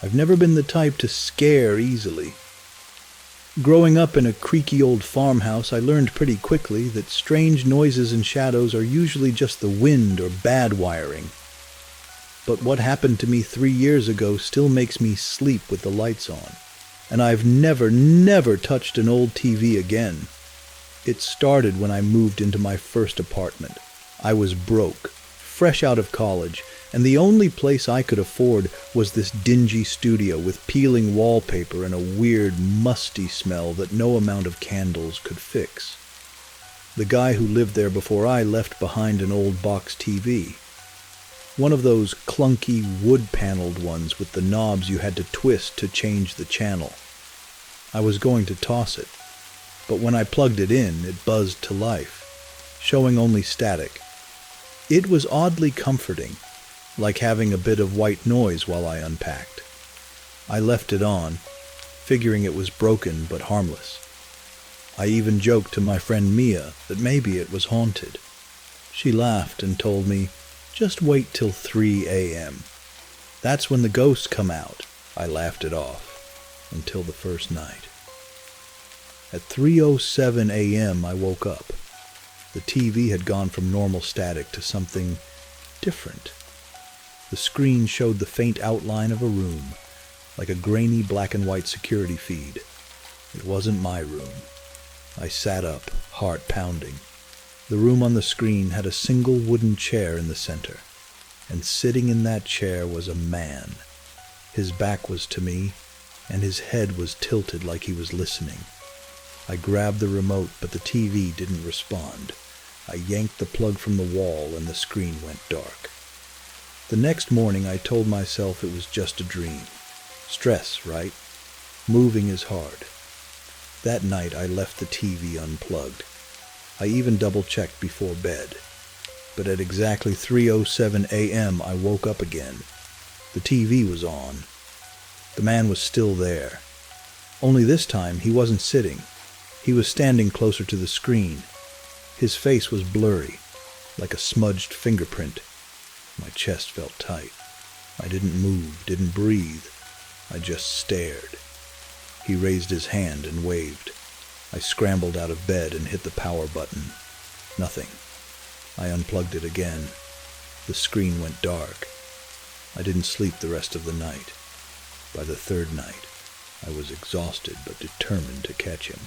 I've never been the type to scare easily. Growing up in a creaky old farmhouse, I learned pretty quickly that strange noises and shadows are usually just the wind or bad wiring. But what happened to me 3 years ago still makes me sleep with the lights on. And I've never touched an old TV again. It started when I moved into my first apartment. I was broke, fresh out of college, and the only place I could afford was this dingy studio with peeling wallpaper and a weird, musty smell that no amount of candles could fix. The guy who lived there before I left behind an old box TV. One of those clunky, wood-paneled ones with the knobs you had to twist to change the channel. I was going to toss it, but when I plugged it in, it buzzed to life, showing only static. It was oddly comforting, like having a bit of white noise while I unpacked. I left it on, figuring it was broken but harmless. I even joked to my friend Mia that maybe it was haunted. She laughed and told me, "Just wait till 3 a.m. That's when the ghosts come out." I laughed it off, until the first night. At 3:07 a.m. I woke up. The TV had gone from normal static to something different. The screen showed the faint outline of a room, like a grainy black and white security feed. It wasn't my room. I sat up, heart pounding. The room on the screen had a single wooden chair in the center, and sitting in that chair was a man. His back was to me, and his head was tilted like he was listening. I grabbed the remote, but the TV didn't respond. I yanked the plug from the wall, and the screen went dark. The next morning, I told myself it was just a dream. Stress, right? Moving is hard. That night, I left the TV unplugged. I even double-checked before bed. But at exactly 3:07 a.m., I woke up again. The TV was on. The man was still there. Only this time, he wasn't sitting. He was standing closer to the screen. His face was blurry, like a smudged fingerprint. My chest felt tight. I didn't move, didn't breathe. I just stared. He raised his hand and waved. I scrambled out of bed and hit the power button. Nothing. I unplugged it again. The screen went dark. I didn't sleep the rest of the night. By the third night, I was exhausted but determined to catch him.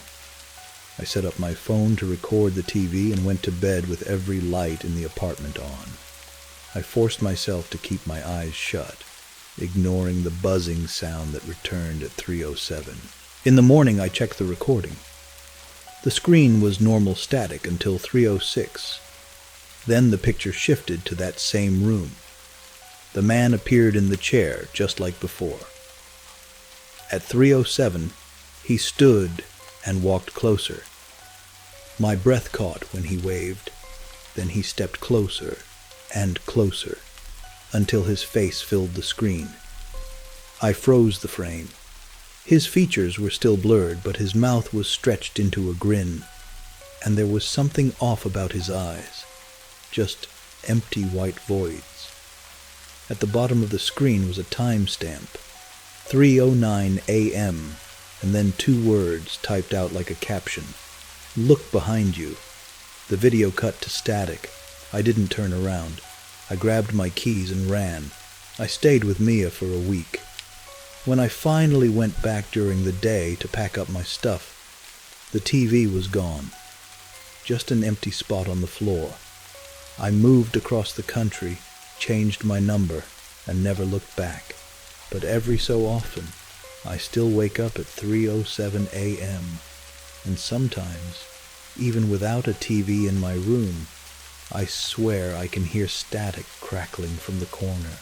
I set up my phone to record the TV and went to bed with every light in the apartment on. I forced myself to keep my eyes shut, ignoring the buzzing sound that returned at 3:07. In the morning, I checked the recording. The screen was normal static until 3:06. Then the picture shifted to that same room. The man appeared in the chair, just like before. At 3:07, he stood and walked closer. My breath caught when he waved. Then he stepped closer and closer, until his face filled the screen. I froze the frame. His features were still blurred, but his mouth was stretched into a grin, and there was something off about his eyes, just empty white voids. At the bottom of the screen was a timestamp, 3:09 a.m., and then 2 words typed out like a caption. "Look behind you." The video cut to static. I didn't turn around. I grabbed my keys and ran. I stayed with Mia for a week. When I finally went back during the day to pack up my stuff, the TV was gone. Just an empty spot on the floor. I moved across the country, changed my number, and never looked back. But every so often, I still wake up at 3:07 a.m., and sometimes, even without a TV in my room, I swear I can hear static crackling from the corner.